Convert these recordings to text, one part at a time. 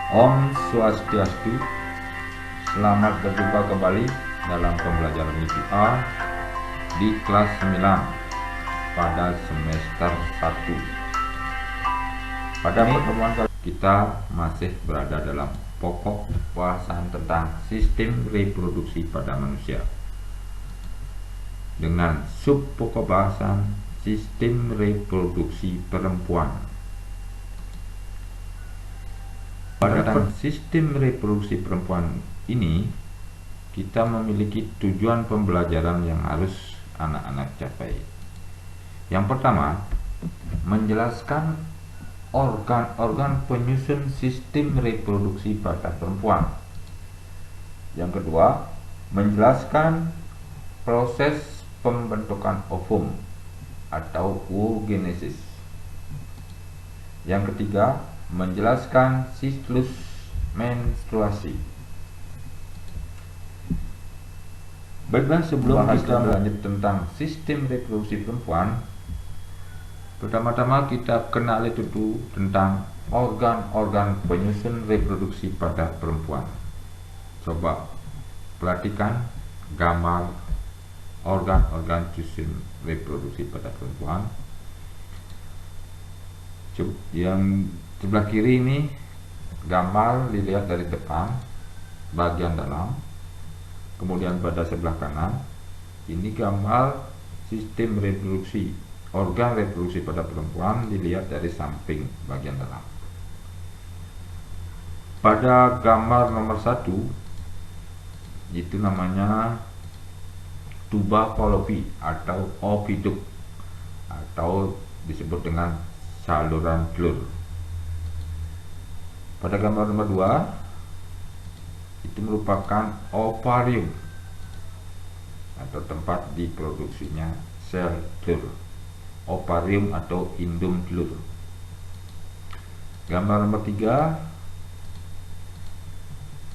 Om Swastiastu. Selamat berjumpa kembali dalam pembelajaran IPA di kelas 9 pada semester 1. Pada pertemuan kali ini kita masih berada dalam pokok bahasan tentang sistem reproduksi pada manusia dengan sub pokok bahasan sistem reproduksi perempuan. Pada sistem reproduksi perempuan ini, kita memiliki tujuan pembelajaran yang harus anak-anak capai. Yang pertama, menjelaskan organ-organ penyusun sistem reproduksi pada perempuan. Yang kedua, menjelaskan proses pembentukan ovum atau oogenesis. Yang ketiga, menjelaskan siklus menstruasi. Baiklah, sebelum kita lanjut tentang sistem reproduksi perempuan, pertama-tama kita kenali dulu tentang organ-organ penyusun reproduksi pada perempuan. Coba perhatikan gambar organ-organ penyusun reproduksi pada perempuan. Yang sebelah kiri ini gambar dilihat dari depan bagian dalam, kemudian pada sebelah kanan ini gambar sistem reproduksi organ reproduksi pada perempuan dilihat dari samping bagian dalam. Pada gambar nomor 1 itu namanya tuba fallopi atau oviduk atau disebut dengan saluran telur. Pada gambar nomor 2 itu merupakan ovarium atau tempat diproduksinya sel telur, ovarium atau indung telur. Gambar nomor 3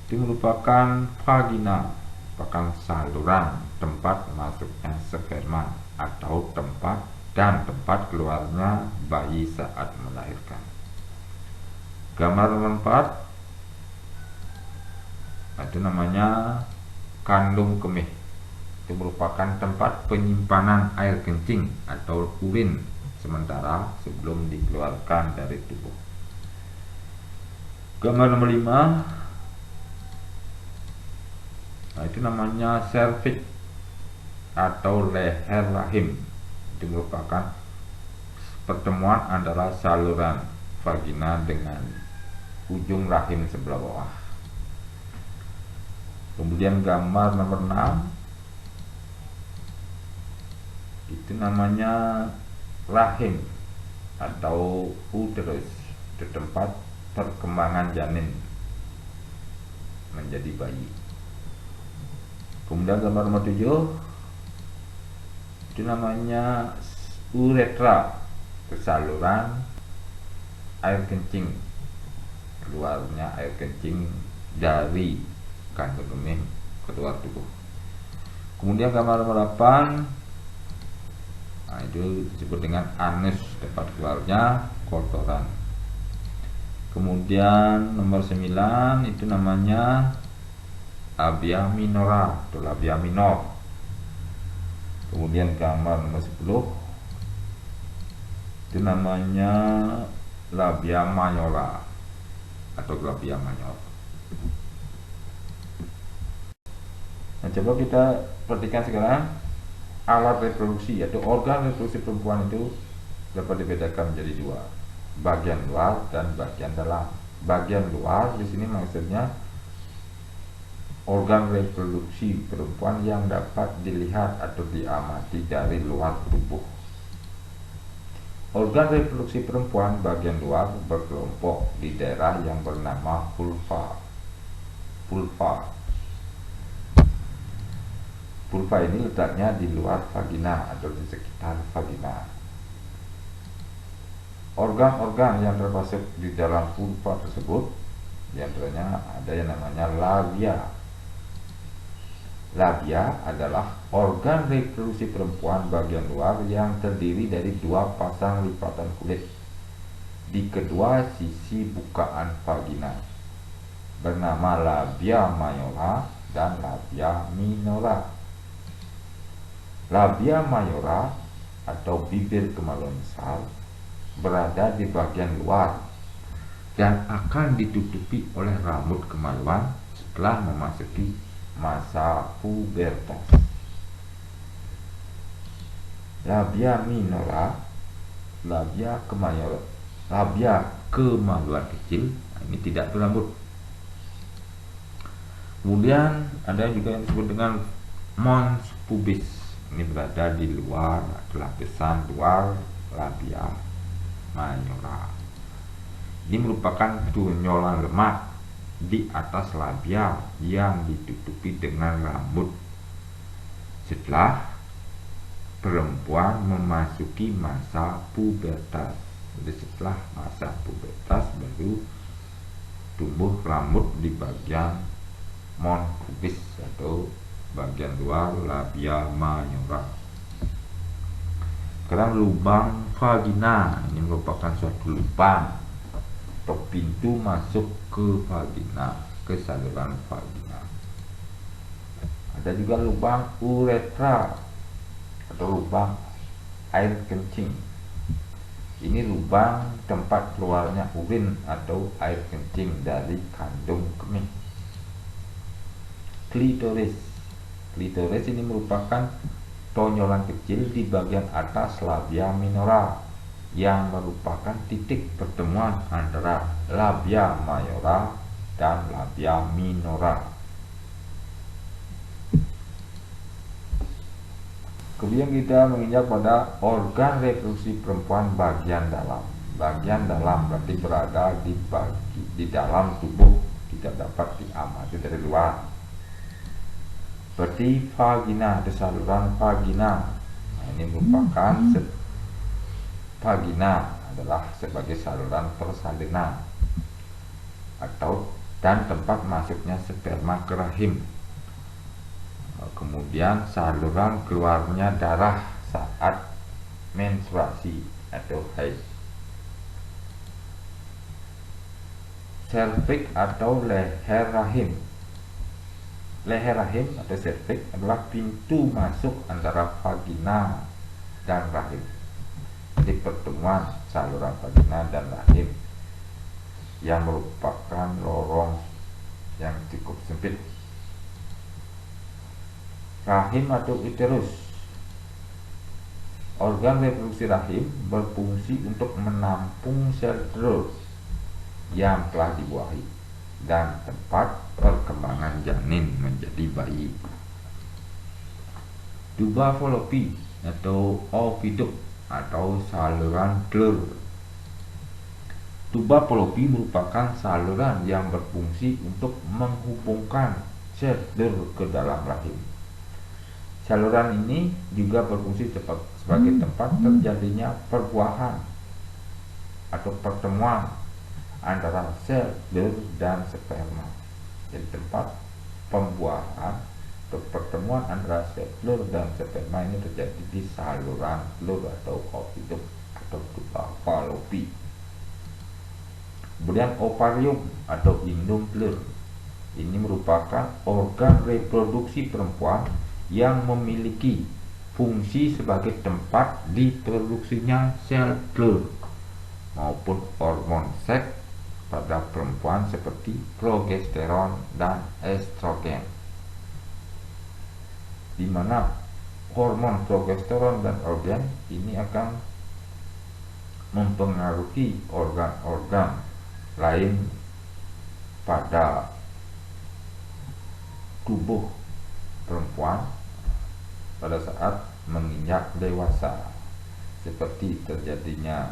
itu merupakan vagina, merupakan saluran tempat masuknya sperma atau tempat keluarnya bayi saat melahirkan. Gambar nomor 4 itu namanya kandung kemih, itu merupakan tempat penyimpanan air kencing atau urin sementara sebelum dikeluarkan dari tubuh. Gambar nomor 5 itu namanya serviks atau leher rahim, itu merupakan pertemuan antara saluran vagina dengan ujung rahim sebelah bawah. Kemudian gambar nomor 6 itu namanya rahim atau uterus, itu tempat perkembangan janin menjadi bayi. Kemudian gambar nomor 7 itu namanya uretra, saluran air kencing, keluarnya air kencing dari kandung kemih keluar tubuh. Kemudian gambar nomor 8 itu disebut dengan anus, tempat keluarnya kotoran. Kemudian nomor 9 itu namanya labia minora atau labia minor. Kemudian gambar nomor 10 itu namanya labia majora atau labia major. Nah, coba kita perhatikan sekarang alat reproduksi atau organ reproduksi perempuan itu dapat dibedakan menjadi dua, bagian luar dan bagian dalam. Bagian luar di sini maksudnya organ reproduksi perempuan yang dapat dilihat atau diamati dari luar tubuh. Organ reproduksi perempuan bagian luar berkelompok di daerah yang bernama vulva. Vulva ini letaknya di luar vagina atau di sekitar vagina. Organ-organ yang termasuk di dalam vulva tersebut diantaranya ada yang namanya labia. Labia adalah organ reproduksi perempuan bagian luar yang terdiri dari dua pasang lipatan kulit di kedua sisi bukaan vagina. bernama labia mayora dan labia minora. Labia mayora atau bibir kemaluan besar berada di bagian luar dan akan ditutupi oleh rambut kemaluan setelah memasuki masa pubertas. Labia minora, labia kemaluan kecil, ini tidak berambut. Kemudian ada juga yang disebut dengan mons pubis, ini berada di luar, adalah lapisan luar labia mayora. Ini merupakan tonjolan lemak di atas labia yang ditutupi dengan rambut setelah perempuan memasuki masa pubertas. Jadi setelah masa pubertas baru tumbuh rambut di bagian mons pubis atau bagian luar labia mayora. Sekarang lubang vagina, ini merupakan suatu lubang atau pintu masuk ke vagina, ke saluran vagina. Ada juga lubang uretra atau lubang air kencing. Ini lubang tempat keluarnya urin atau air kencing dari kandung kemih. Klitoris. Klitoris ini merupakan tonjolan kecil di bagian atas labia minora yang merupakan titik pertemuan antara labia mayora dan labia minora. Kemudian kita menginjak pada organ reproduksi perempuan bagian dalam. Bagian dalam berarti berada di dalam tubuh, tidak dapat diamati dari luar. Seperti vagina, ada saluran vagina. Nah, ini merupakan vagina adalah sebagai saluran persalinan dan tempat masuknya sperma ke rahim. Kemudian saluran keluarnya darah saat menstruasi atau haid. Serviks atau leher rahim. Leher rahim atau serviks adalah pintu masuk antara vagina dan rahim. Di pertemuan saluran vagina dan rahim yang merupakan lorong yang cukup sempit. Rahim atau uterus. Organ reproduksi rahim berfungsi untuk menampung sel telur yang telah dibuahi dan tempat perkembangan janin menjadi bayi. Tuba fallopi atau oviduct atau saluran telur. Tuba fallopi merupakan saluran yang berfungsi untuk menghubungkan sel telur ke dalam rahim. Saluran ini juga berfungsi sebagai tempat terjadinya perbuahan atau pertemuan antara sel telur dan sperma. Jadi tempat pembuahan atau pertemuan antara sel telur dan sperma ini terjadi di saluran telur atau oviduct atau tuba fallopi. Kemudian ovarium atau indung telur. Ini merupakan organ reproduksi perempuan yang memiliki fungsi sebagai tempat diproduksinya sel telur maupun hormon seks pada perempuan seperti progesteron dan estrogen, di mana hormon progesteron dan estrogen ini akan mempengaruhi organ-organ lain pada tubuh perempuan pada saat menginjak dewasa, seperti terjadinya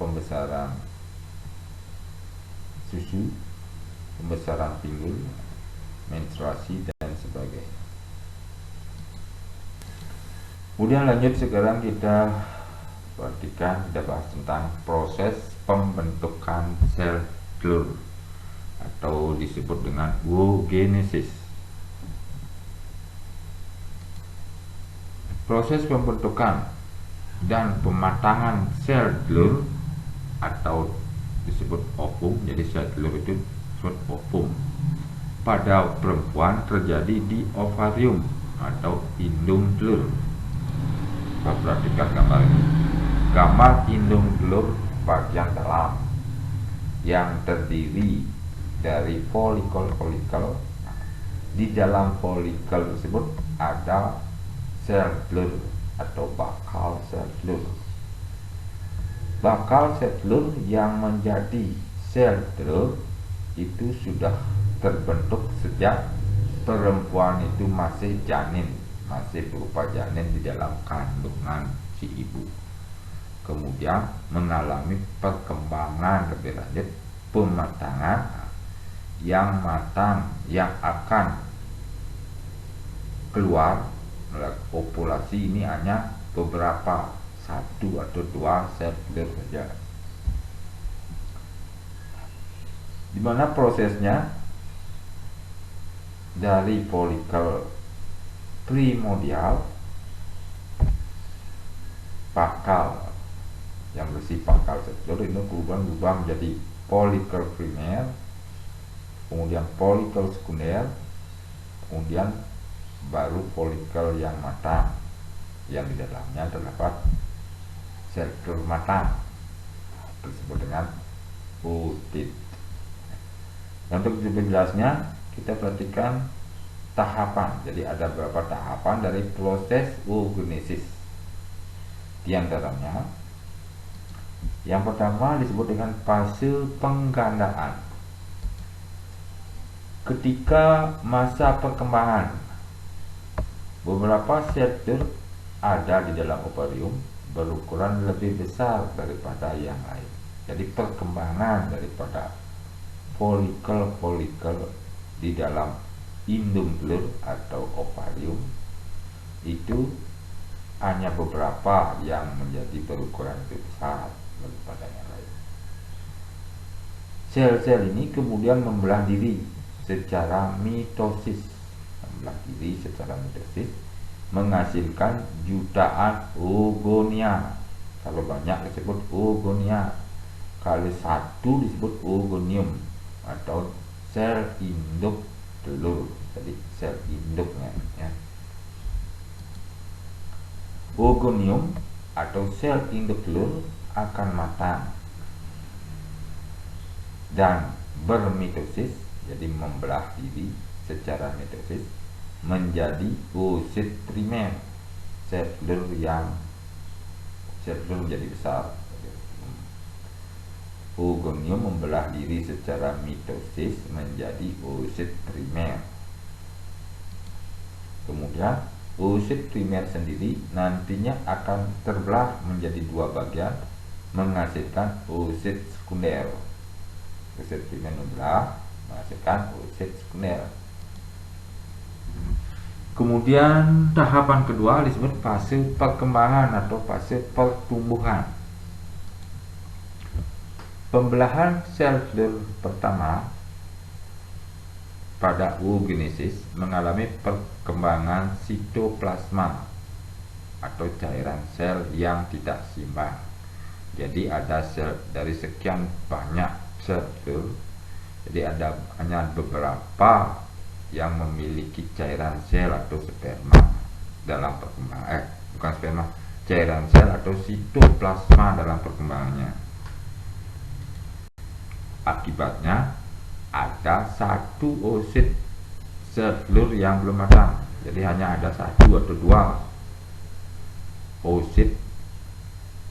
pembesaran susu, pembesaran pinggul, menstruasi dan sebagainya. Kemudian lanjut, sekarang kita perhatikan, kita bahas tentang proses pembentukan sel telur atau disebut dengan oogenesis. Proses pembentukan dan pematangan sel telur atau disebut ovum. Jadi sel telur itu disebut ovum. Pada perempuan terjadi di ovarium atau indung telur. Perhatikan gambar ini. Gambar indung telur bagian dalam yang terdiri dari folikel-folikel. Di dalam folikel tersebut ada sel telur atau bakal sel telur. Bakal sel telur yang menjadi sel telur itu sudah terbentuk sejak perempuan itu masih janin, masih berupa janin di dalam kandungan si ibu. Kemudian mengalami perkembangan lebih lanjut, pematangan yang matang, yang akan keluar populasi ini hanya beberapa, 1 atau 2 sel telur saja. Dimana prosesnya dari folikel primordial, bakal yang bersih bakal sel telur ini berubah menjadi folikel primer, kemudian folikel sekunder, kemudian baru folikel yang matang, yang di dalamnya terdapat sel telur matang, tersebut dengan oocyte. Untuk lebih jelasnya kita perhatikan tahapan. Jadi ada beberapa tahapan dari proses oogenesis. Di antaranya yang pertama disebut dengan fase penggandaan. Ketika masa perkembangan, beberapa sel telur ada di dalam ovarium berukuran lebih besar daripada yang lain. Jadi perkembangan daripada folikel-folikel di dalam indung telur atau ovarium itu hanya beberapa yang menjadi berukuran lebih besar daripada yang lain. Sel-sel ini kemudian membelah diri secara mitosis, menghasilkan jutaan oogonia. Kalau banyak disebut oogonia, kalau satu disebut oogonium atau sel induk telur. Jadi sel induknya ya. Oogonium atau sel induk telur akan matang dan bermitosis, jadi membelah diri secara mitosis menjadi oocyte primer, sel telur menjadi besar. Oogonium membelah diri secara mitosis menjadi oocyte primer. Kemudian oocyte primer sendiri nantinya akan terbelah menjadi 2 bagian, menghasilkan oocyte sekunder. Oocyte primer membelah menghasilkan oocyte sekunder. Kemudian tahapan kedua disebut fase perkembangan atau fase pertumbuhan. Pembelahan sel telur pertama pada oogenesis mengalami perkembangan sitoplasma atau cairan sel yang tidak seimbang. Jadi ada sel dari sekian banyak sel telur, jadi ada hanya beberapa yang memiliki cairan sel atau sperma dalam perkembangan, bukan sperma, cairan sel atau sitoplasma dalam perkembangannya. Akibatnya ada 1 oocyte sel telur yang belum matang. Jadi hanya ada 1 atau 2 oocyte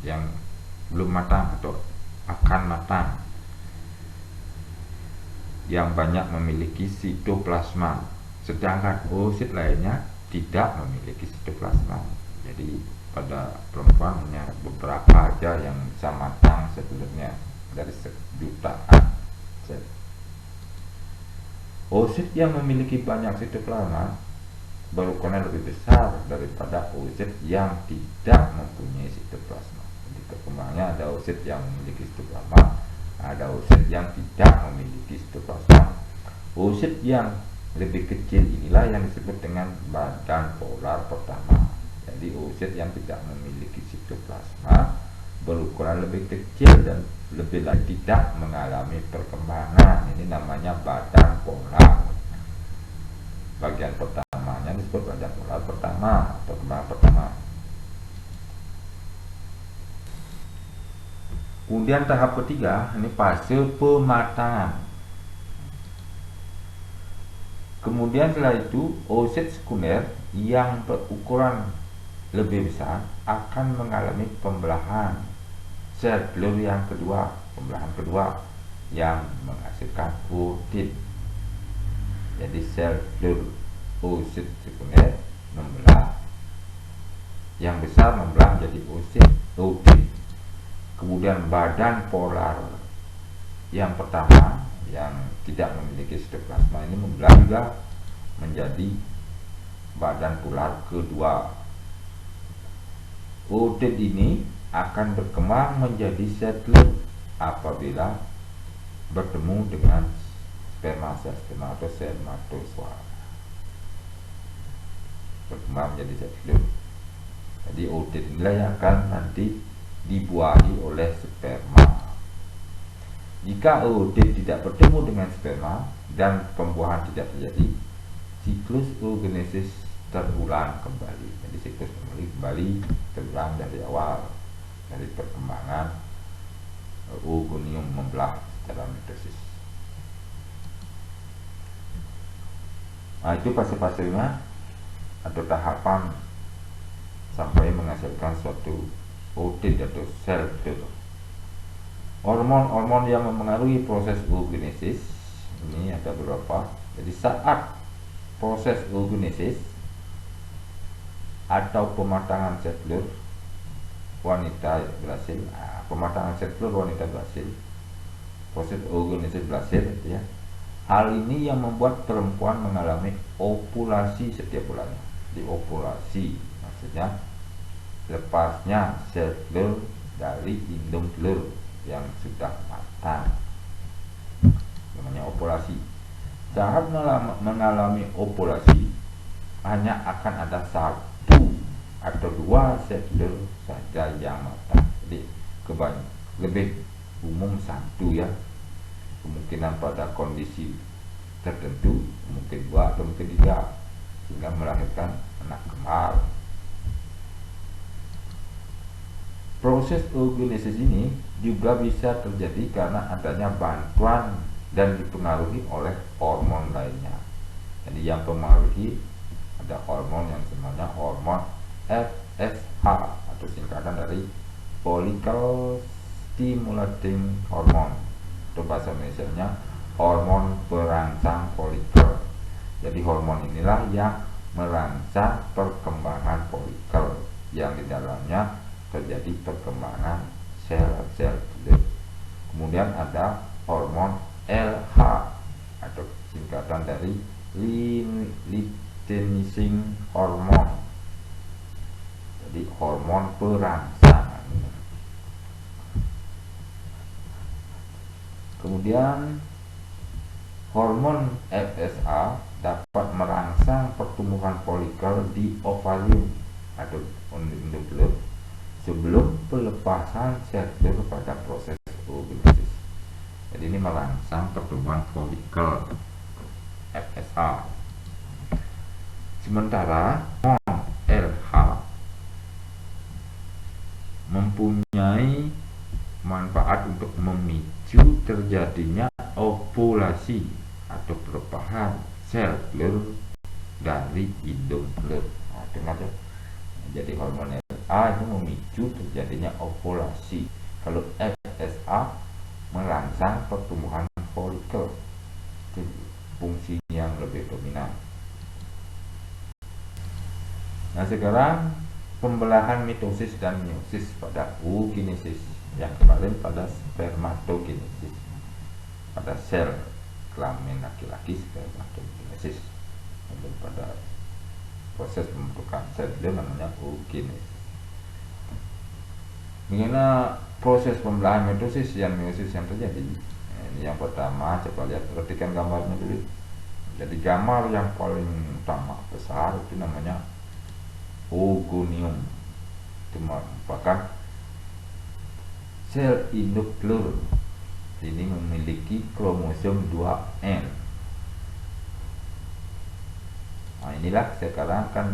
yang belum matang atau akan matang, yang banyak memiliki sitoplasma, sedangkan oocyte lainnya tidak memiliki sitoplasma. Jadi pada perempuan hanya beberapa aja yang bisa matang sebelumnya dari jutaan sel. Oocyte yang memiliki banyak sitoplasma berukuran lebih besar daripada oocyte yang tidak mempunyai sitoplasma. Jadi perkembangannya ada oocyte yang memiliki sitoplasma, ada oocyte yang tidak memiliki sitoplasma. Oocyte yang lebih kecil inilah yang disebut dengan badan polar pertama. Jadi oocyte yang tidak memiliki sitoplasma berukuran lebih kecil dan lebih lagi tidak mengalami perkembangan. Ini namanya badan polar. Bagian pertamanya disebut badan polar pertama, perkembangan pertama. Kemudian tahap ketiga, ini fase pematangan. Kemudian setelah itu, oosit sekunder yang berukuran lebih besar akan mengalami pembelahan sel telur yang kedua, pembelahan kedua yang menghasilkan ootit. Jadi sel telur oosit sekunder membelah, yang besar membelah menjadi ootit. Kemudian badan polar yang pertama yang tidak memiliki sitoplasma ini membelah juga menjadi badan polar kedua. Ootit ini akan berkembang menjadi sel telur apabila bertemu dengan sperma atau spermatozoa, berkembang menjadi sel telur. Jadi ootit inilah yang akan nanti dibuahi oleh sperma. Jika ootit tidak bertemu dengan sperma dan pembuahan tidak terjadi, siklus oogenesis terulang kembali. Jadi siklus kembali terulang dari awal, dari perkembangan oogonium membelah secara mitosis. Nah, itu fase-fasenya atau tahapan sampai menghasilkan suatu ootit atau sel telur. Hormon-hormon yang mempengaruhi proses oogenesis ini ada beberapa. Jadi saat proses oogenesis atau pematangan sel telur wanita berhasil, pematangan sel telur wanita berhasil, proses oogenesis berhasil, ya. Hal ini yang membuat perempuan mengalami ovulasi setiap bulannya. Di ovulasi maksudnya lepasnya sel telur dari indung telur yang sudah matang, namanya ovulasi. Saat mengalami ovulasi hanya akan ada satu atau dua sel telur saja yang matang. Jadi lebih umum satu, ya. Kemungkinan pada kondisi tertentu mungkin dua atau mungkin tiga, sehingga melahirkan anak kembar. Proses oogenesis ini juga bisa terjadi karena adanya bantuan dan dipengaruhi oleh hormon lainnya. Jadi yang mempengaruhi ada hormon yang sebenarnya hormon FSH atau singkatan dari follicle stimulating hormone, atau bahasa Indonesianya hormon perangsang folikel. Jadi hormon inilah yang merangsang perkembangan folikel yang di dalamnya terjadi perkembangan sel-sel telur. Kemudian ada hormon LH atau singkatan dari luteinizing hormone. Jadi hormon perangsang. Kemudian hormon FSH dapat merangsang pertumbuhan folikel di ovarium atau indung telur sebelum pelepasan sel telur pada proses oogenesis. Jadi ini merangsang pertumbuhan folikel FSH. Sementara hormon LH mempunyai manfaat untuk memicu terjadinya ovulasi atau pelepasan sel telur dari indung telur. Nah, dengar ya. Jadi hormon LH itu memicu terjadinya ovulasi. Kalau FSH merangsang pertumbuhan folikel. Itu fungsi yang lebih dominan. Nah, sekarang pembelahan mitosis dan meiosis pada oogenesis. Yang kemarin pada spermatogenesis, pada sel kelamin laki-laki spermatogenesis. Kemudian pada proses pembentukan sel telur namanya oogenesis. Bagaimana proses pembelahan mitosis dan meiosis yang terjadi? Ini yang pertama, coba lihat, perhatikan gambarnya dulu. Jadi gambar yang paling utama besar itu namanya oogonium. Itu merupakan sel induk telur ini memiliki kromosom 2N. Nah, inilah sekarang akan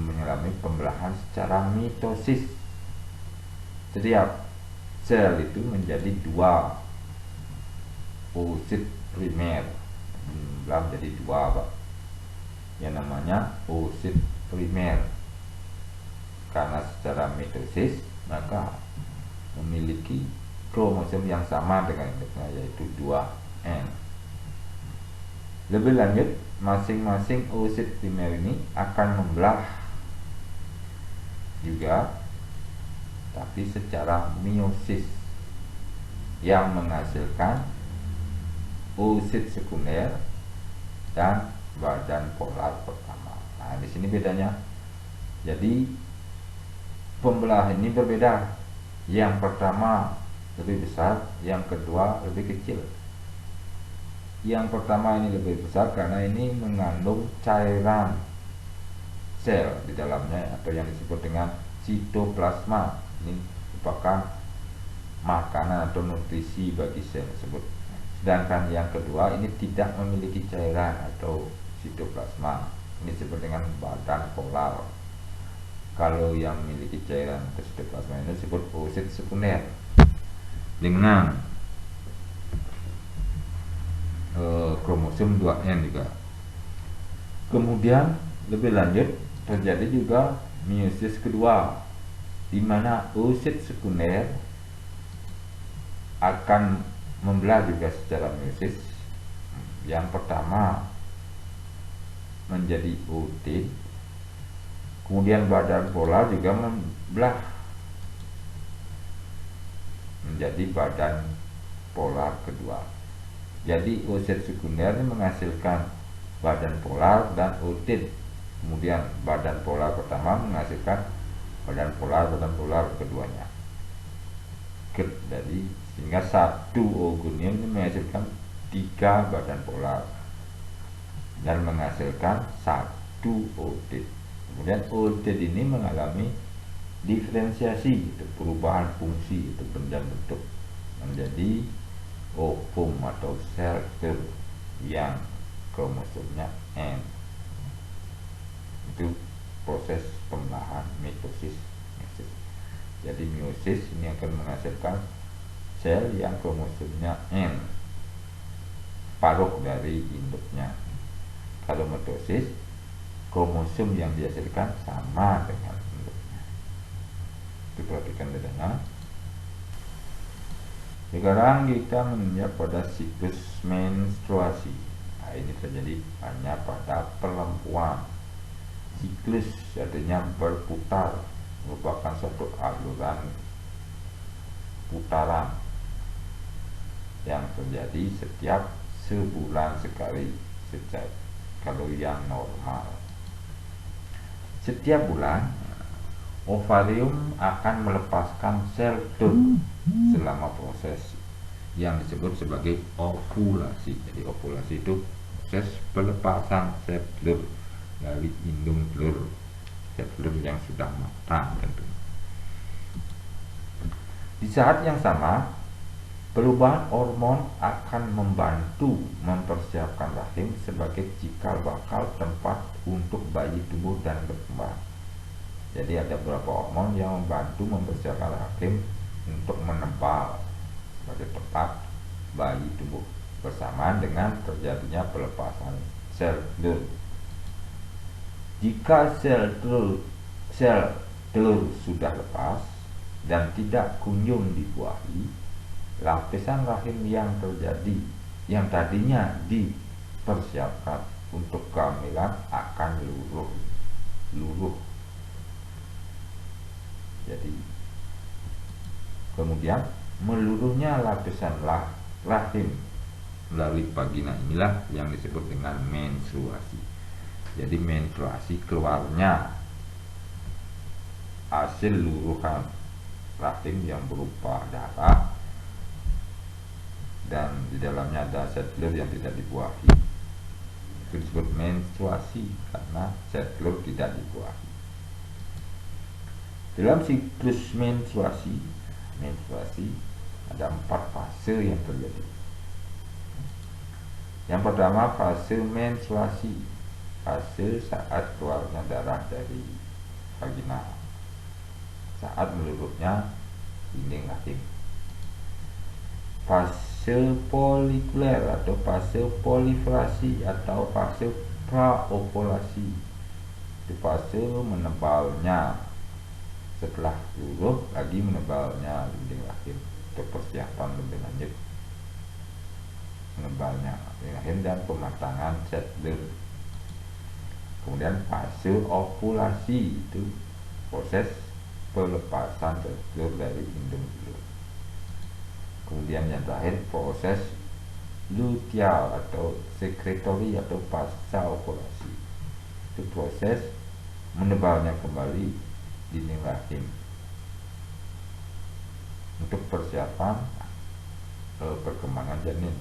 mengalami pembelahan secara mitosis. Setiap sel itu menjadi 2 oosit primer, belah menjadi 2, Pak, yang namanya oosit primer. Karena secara mitosis maka memiliki kromosom yang sama dengan induknya, yaitu 2N. Lebih lanjut, masing-masing oosit primer ini akan membelah juga, tapi secara meiosis, yang menghasilkan oosit sekunder dan badan polar pertama. Nah, di sini bedanya. Jadi pembelahan ini berbeda. Yang pertama lebih besar, yang kedua lebih kecil. Yang pertama ini lebih besar karena ini mengandung cairan sel di dalamnya, atau yang disebut dengan sitoplasma. Ini merupakan makanan atau nutrisi bagi sel tersebut. Sedangkan yang kedua ini tidak memiliki cairan atau sitoplasma. Ini disebut dengan badan polar. Kalau yang memiliki cairan atau sitoplasma ini disebut oosit sekunder dengan kromosom 2N juga. Kemudian lebih lanjut terjadi juga meiosis kedua, di mana oosit sekunder akan membelah juga secara meiosis. Yang pertama menjadi OT, kemudian badan polar juga membelah menjadi badan polar kedua. Jadi oosit sekunder ini menghasilkan badan polar dan ootit. Kemudian badan polar pertama menghasilkan badan polar keduanya. Jadi sehingga satu oogonium ini menghasilkan 3 badan polar dan menghasilkan 1 ootit. Kemudian ootit ini mengalami diferensiasi, itu perubahan fungsi, itu dan bentuk menjadi ovum atau sel telur yang kromosomnya N. Itu proses pembelahan mitosis. Jadi meiosis ini akan menghasilkan sel yang kromosomnya N, paruh dari induknya. Kalau mitosis, kromosom yang dihasilkan sama dengan induknya. Itu perhatikan bedanya. Sekarang kita menginjak pada siklus menstruasi. Nah, ini terjadi hanya pada perempuan. Siklus artinya berputar, merupakan suatu aluran putaran yang terjadi setiap sebulan sekali sejak kalau yang normal. Setiap bulan ovarium akan melepaskan sel telur selama proses yang disebut sebagai ovulasi. Jadi ovulasi itu proses pelepasan sel telur dari indung telur, sel telur yang sudah matang tentunya. Di saat yang sama, perubahan hormon akan membantu mempersiapkan rahim sebagai cikal bakal tempat untuk bayi tumbuh dan berkembang. Jadi ada beberapa hormon yang membantu mempersiapkan rahim untuk menebal sebagai tempat bayi tumbuh bersamaan dengan terjadinya pelepasan sel telur. Jika sel telur sudah lepas dan tidak kunjung dibuahi, lapisan rahim yang tadinya dipersiapkan untuk kehamilan akan luruh. Jadi kemudian meluruhnya lapisan rahim melalui vagina inilah yang disebut dengan menstruasi. Jadi menstruasi keluarnya hasil luruhan rahim yang berupa darah, dan di dalamnya ada sel telur yang tidak dibuahi. Itu disebut menstruasi karena sel telur tidak dibuahi. Dalam siklus menstruasi Ada 4 fase yang terjadi. Yang pertama, fase menstruasi, fase saat keluarnya darah dari vagina, saat meluruhnya dinding rahim. Fase folikuler atau fase proliferasi atau fase praovulasi, itu fase menebalnya, setelah luluh lagi menebalnya dinding rahim, untuk persiapan lebih lanjut menebalnya dinding rahim dan pematangan sel telur. Kemudian fase ovulasi, itu proses pelepasan sel telur dari indung telur. Kemudian yang terakhir proses luteal atau sekretori atau pasca ovulasi, itu proses menebalnya kembali dinding rahim untuk persiapan perkembangan janin.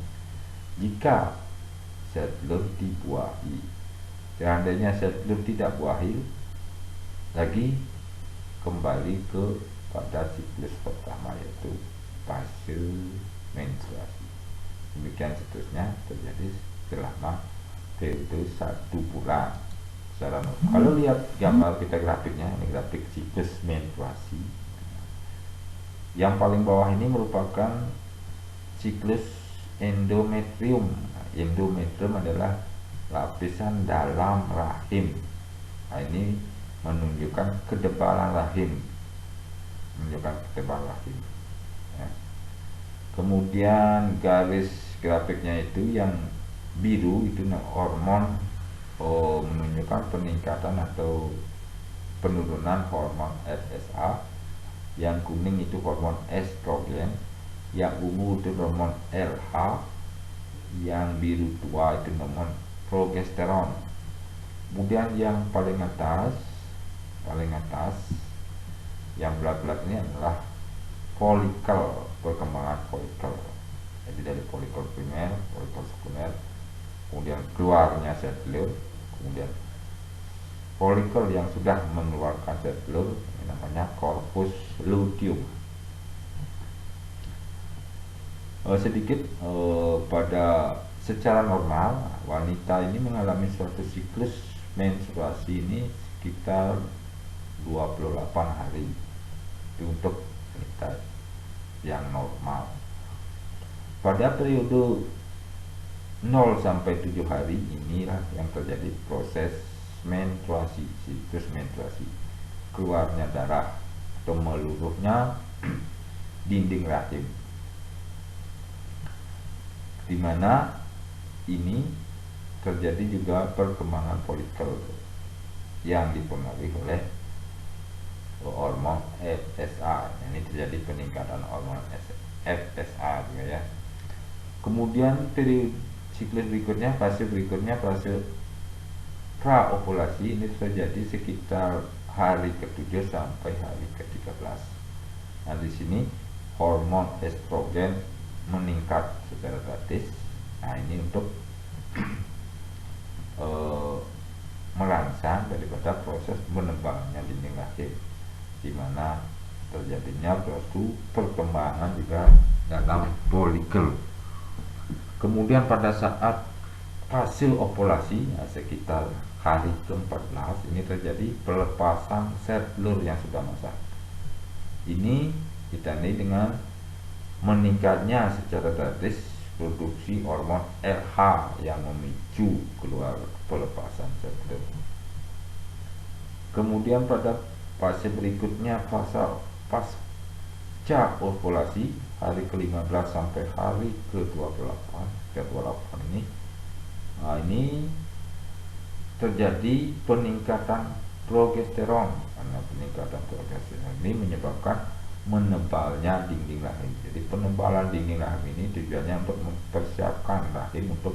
Jika sel telur dibuahi, seandainya sel telur tidak buahil, lagi kembali ke pada siklus pertama, yaitu fase menstruasi. Demikian seterusnya terjadi selama periode 1 bulan secara normal. Kalau lihat gambar kita grafiknya, ini grafik siklus menstruasi. Yang paling bawah ini merupakan siklus endometrium. Endometrium adalah lapisan dalam rahim. Nah, ini menunjukkan ketebalan rahim, ya. Kemudian garis grafiknya itu yang biru itu hormon, menunjukkan peningkatan atau penurunan hormon FSH. Yang kuning itu hormon estrogen, yang ungu itu hormon LH, yang biru tua itu hormon progesteron. Kemudian yang paling atas yang belat-belat ini adalah folikel, perkembangan folikel. Jadi dari folikel primer, folikel sekunder, kemudian keluarnya sel telur, kemudian folikel yang sudah mengeluarkan sel telur, ini namanya corpus luteum. Sedikit pada secara normal wanita ini mengalami suatu siklus menstruasi ini sekitar 28 hari. Itu untuk wanita yang normal. Pada periode 0 sampai 7 hari inilah yang terjadi proses menstruasi, siklus menstruasi, keluarnya darah atau meluruhnya dinding rahim, di mana ini terjadi juga perkembangan folikel yang dipengaruhi oleh hormon FSH. Ini terjadi peningkatan hormon FSH juga, ya. Kemudian periode siklus berikutnya, fase berikutnya, fase praovulasi, ini terjadi sekitar hari ke-7 sampai hari ke-13. Nah, di sini hormon estrogen meningkat secara drastis. Nah, ini untuk merangsang daripada proses menebalnya dinding rahim, di mana terjadinya suatu perkembangan juga dalam folikel. Kemudian pada saat fase ovulasi, sekitar hari ke-14, ini terjadi pelepasan sel telur yang sudah masak. Ini ditandai dengan meningkatnya secara drastis produksi hormon LH yang memicu keluar pelepasan sel telur. Kemudian pada fase berikutnya, fase pasca ovulasi, hari ke-15 sampai hari ke-28 ini, nah, ini terjadi peningkatan progesteron. Karena peningkatan progesteron ini menyebabkan menebalnya dinding rahim. Jadi penebalan dinding rahim ini tujuannya untuk mempersiapkan rahim untuk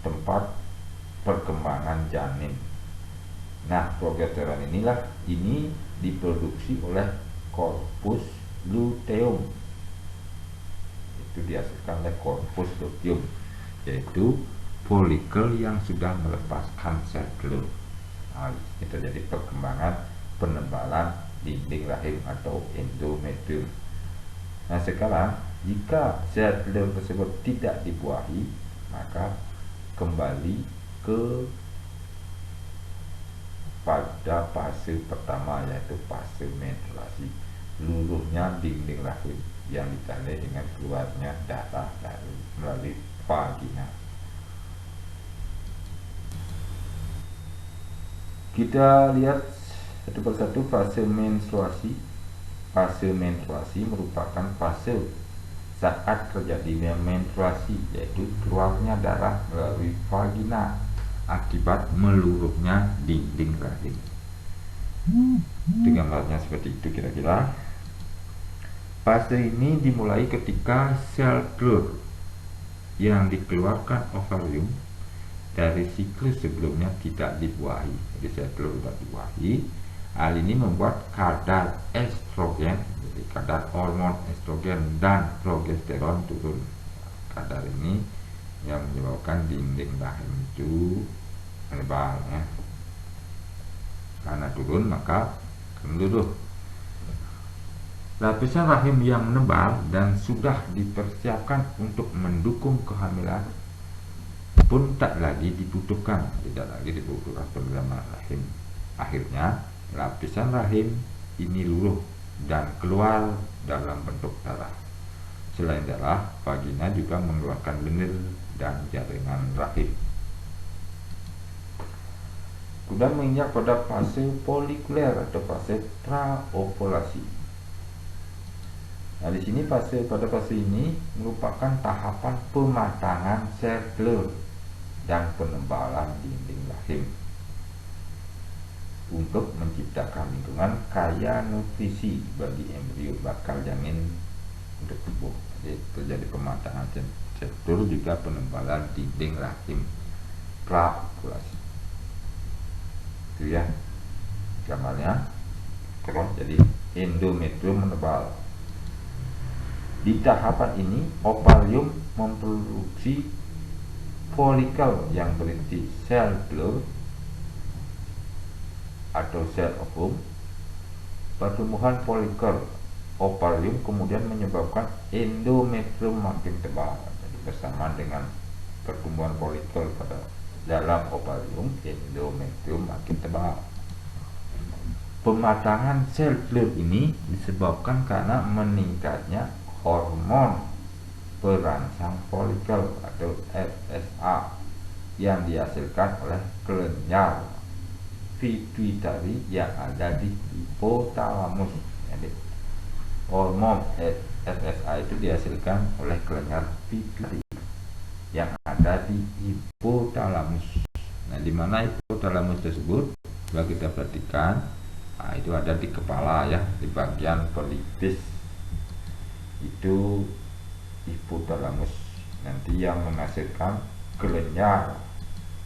tempat perkembangan janin. Nah, progesteron inilah ini diproduksi oleh corpus luteum. Itu dihasilkan oleh corpus luteum, yaitu folikel yang sudah melepaskan sel telur. Nah, ini terjadi perkembangan penebalan dinding rahim atau endometrium. Nah, sekarang Jika sel telur tersebut tidak dibuahi, maka kembali ke pada fase pertama, yaitu fase menstruasi, luruhnya dinding rahim yang ditandai dengan keluarnya darah melalui vagina. Kita lihat satu persatu fase menstruasi. Fase menstruasi merupakan fase saat terjadinya menstruasi, yaitu keluarnya darah melalui vagina akibat meluruhnya dinding rahim. Itu gambarnya seperti itu kira-kira. Fase ini dimulai ketika sel telur yang dikeluarkan ovarium dari siklus sebelumnya tidak dibuahi. Jadi sel telur tidak dibuahi. Hal ini membuat kadar estrogen, jadi kadar hormon estrogen dan progesteron turun. Kadar ini yang menyebabkan dinding rahim itu menebal, ya. Karena turun maka meluruh. Lapisan rahim yang menebal dan sudah dipersiapkan untuk mendukung kehamilan pun tak lagi dibutuhkan, penerimaan rahim. Akhirnya lapisan rahim ini luruh dan keluar dalam bentuk darah. Selain darah, vagina juga mengeluarkan lendir dan jaringan rahim. Kemudian menginjak pada fase folikuler atau fase praovulasi. Nah, di sini pada fase ini merupakan tahapan pematangan sel telur dan penebalan dinding rahim untuk menciptakan lingkungan kaya nutrisi bagi embrio bakal janin untuk tumbuh. Jadi terjadi pematangan sel telur juga penebalan dinding rahim praovulasi. Itu ya gambarnya. Terus jadi endometrium menebal. Di tahapan ini ovarium memproduksi folikel yang berisi sel telur atau sel ovum. Pertumbuhan folikel ovarium kemudian menyebabkan endometrium makin tebal. Jadi bersama dengan pertumbuhan folikel pada dalam ovarium, endometrium makin tebal. Pematangan sel telur ini disebabkan karena meningkatnya hormon perangsang folikel atau FSH yang dihasilkan oleh kelenjar pituitari yang ada di hipotalamus. Jadi hormon FSH itu dihasilkan oleh kelenjar pituitari yang ada di hipotalamus. Nah, di mana hipotalamus tersebut? Coba kita perhatikan. Nah, itu ada di kepala, ya, di bagian pelipis itu hipotalamus, nanti yang menghasilkan kelenjar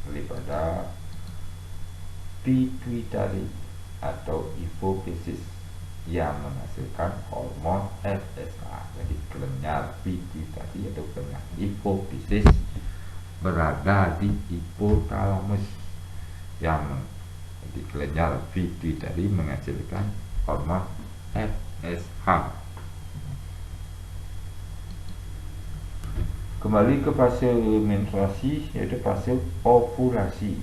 daripada pituitari atau hipofisis yang menghasilkan hormon FSH. Jadi kelenjar pituitari atau kelenjar hipofisis berada di hipotalamus, yang di kelenjar pituitari menghasilkan hormon FSH. Kembali ke fase menstruasi, yaitu fase ovulasi.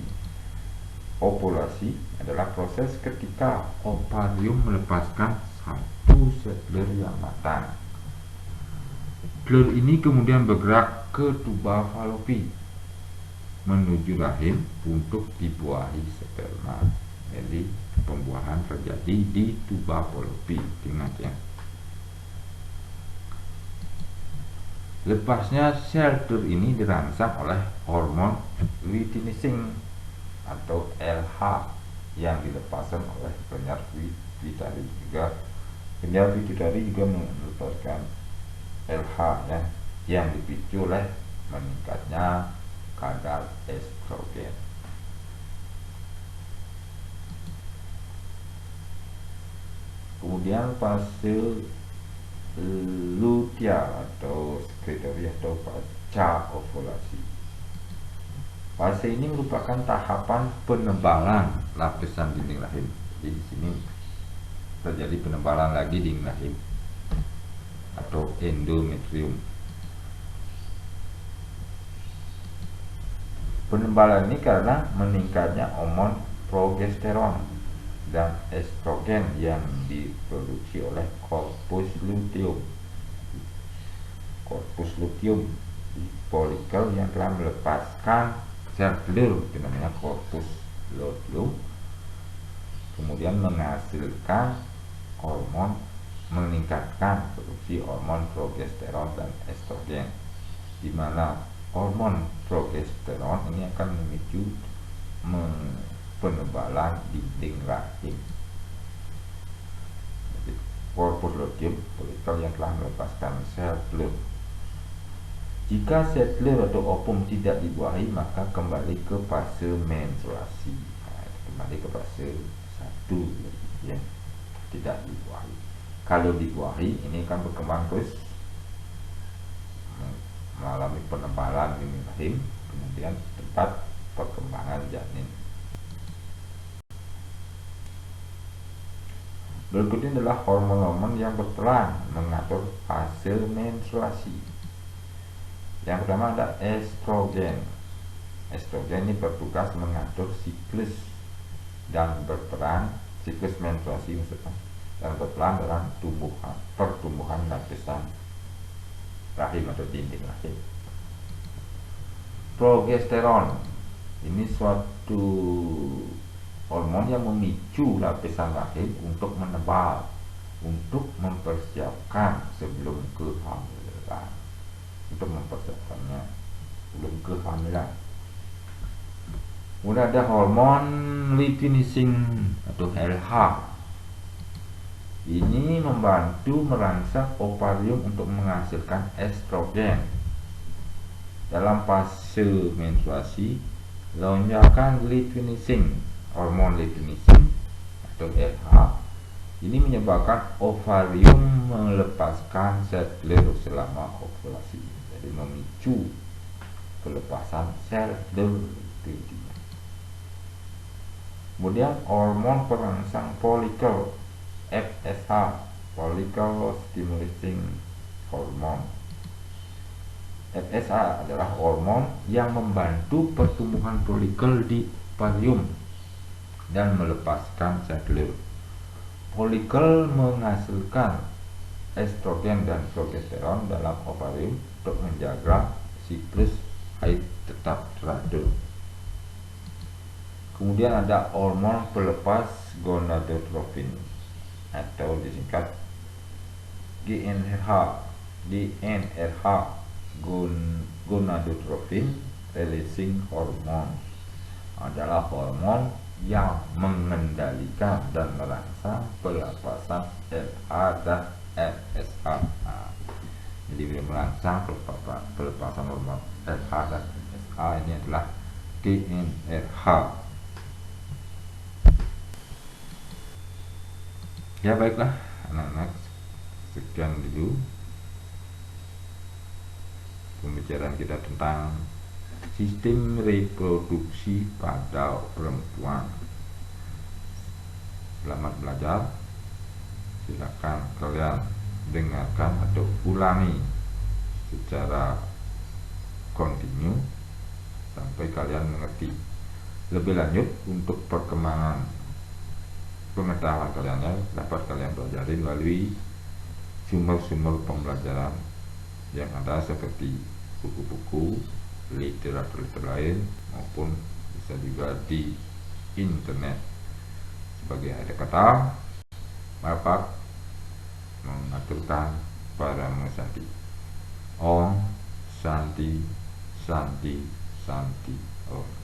Ovulasi adalah proses ketika ovarium melepaskan satu sel telur yang matang. Telur ini kemudian bergerak ke tuba falopi menuju rahim untuk dibuahi sperma. Jadi pembuahan terjadi di tuba falopi. Ingat, ya. Lepasnya sel telur ini dirangsang oleh hormon luteinizing atau LH yang dilepaskan oleh kelenjar pituitari. Juga kelenjar pituitari juga melepaskan LH, ya, yang dipicu oleh meningkatnya kadar estrogen. Kemudian fase luteal atau sekretoria atau pasca ovulasi. Fase ini merupakan tahapan penebalan lapisan dinding rahim. Jadi di sini terjadi penebalan lagi dinding rahim atau atau endometrium. Penebalan ini karena meningkatnya hormon progesteron dan estrogen yang diproduksi oleh korpus luteum. Korpus luteum folikel yang telah melepaskan sel telur, itu namanya korpus luteum, kemudian menghasilkan hormon, meningkatkan produksi hormon progesteron dan estrogen, di mana hormon progesteron ini akan memicu penebalan dinding rahim. Jadi, korpus luteum folikel yang telah melepaskan sel telur. Jika sel telur atau ovum tidak dibuahi, maka kembali ke fase menstruasi. Kembali ke fase 1, ya, tidak dibuahi. Kalau dibuahi, ini akan berkembang terus mengalami penebalan dinding rahim, kemudian tempat perkembangan janin. Berikutnya adalah hormon-hormon yang berperan mengatur fase menstruasi. Yang pertama ada estrogen. Estrogen ini bertugas mengatur siklus dan berperan siklus menstruasi maksudnya, dan berperan dalam pertumbuhan lapisan rahim atau dinding rahim. Progesteron ini suatu hormon yang memicu lapisan rahim untuk menebal, untuk mempersiapkan sebelum kehamilan, untuk mempersiapkannya sebelum kehamilan. Kemudian ada hormon luteinizing atau LH. Ini membantu merangsang ovarium untuk menghasilkan estrogen. Dalam fase menstruasi, lonjakan luteinizing, hormon luteinizing atau LH, ini menyebabkan ovarium melepaskan sel telur selama ovulasi. Jadi memicu pelepasan sel telur. Kemudian hormon perangsang folikel, FSH, follicle stimulating hormone. FSH adalah hormon yang membantu pertumbuhan folikel di ovarium dan melepaskan sel telur. Folikel menghasilkan estrogen dan progesteron dalam ovarium untuk menjaga siklus haid tetap teratur. Kemudian ada hormon pelepas gonadotrofin atau disingkat GnRH. Gonadotropin releasing hormone adalah hormon yang mengendalikan dan merangsang pelepasan LH dan FSH. Jadi merangsang pelepasan hormon LH dan FSH ini adalah GnRH. Ya baiklah anak-anak, sekian dulu pembicaraan kita tentang sistem reproduksi pada perempuan. Selamat belajar. Silakan kalian dengarkan atau ulangi secara kontinu sampai kalian mengerti. Lebih lanjut untuk perkembangan pengetahuan kalian dapat kalian pelajari melalui sumber-sumber pembelajaran yang ada seperti buku-buku, literatur lain, maupun bisa juga di internet. Sebagai akhir kata, Bapak mengaturkan para Santi. Om Santi Santi Santi Om.